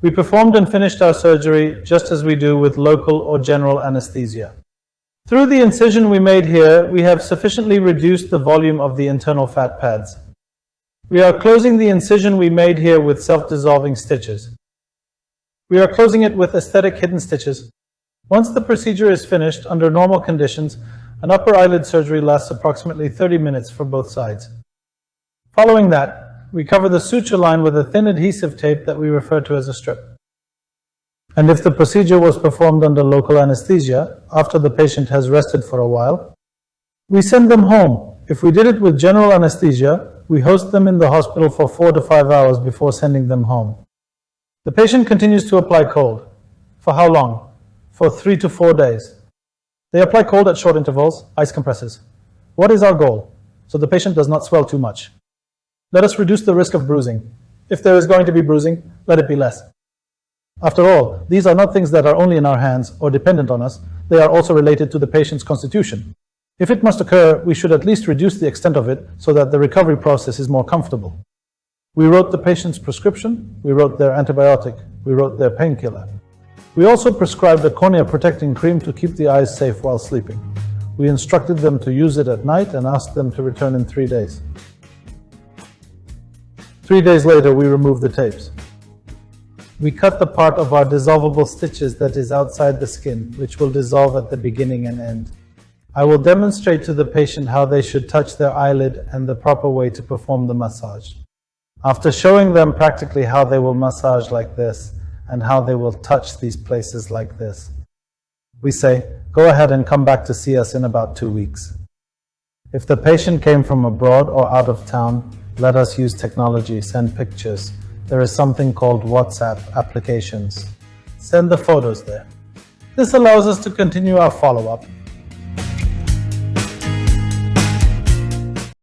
We performed and finished our surgery just as we do with local or general anesthesia. Through the incision we made here, we have sufficiently reduced the volume of the internal fat pads. We are closing the incision we made here with self-dissolving stitches. We are closing it with aesthetic hidden stitches. Once the procedure is finished, under normal conditions, an upper eyelid surgery lasts approximately 30 minutes for both sides. Following that, we cover the suture line with a thin adhesive tape that we refer to as a strip. And if the procedure was performed under local anesthesia, after the patient has rested for a while, we send them home. If we did it with general anesthesia, we host them in the hospital for 4 to 5 hours before sending them home. The patient continues to apply cold. For how long? For 3 to 4 days. They apply cold at short intervals, ice compresses. What is our goal? So the patient does not swell too much. Let us reduce the risk of bruising. If there is going to be bruising, let it be less. After all, these are not things that are only in our hands or dependent on us, they are also related to the patient's constitution. If it must occur, we should at least reduce the extent of it so that the recovery process is more comfortable. We wrote the patient's prescription, we wrote their antibiotic, we wrote their painkiller. We also prescribed a cornea protecting cream to keep the eyes safe while sleeping. We instructed them to use it at night and asked them to return in 3 days. 3 days later, we removed the tapes. We cut the part of our dissolvable stitches that is outside the skin, which will dissolve at the beginning and end. I will demonstrate to the patient how they should touch their eyelid and the proper way to perform the massage. After showing them practically how they will massage like this and how they will touch these places like this, we say, go ahead and come back to see us in about 2 weeks. If the patient came from abroad or out of town, let us use technology, send pictures. There is something called WhatsApp applications. Send the photos there. This allows us to continue our follow-up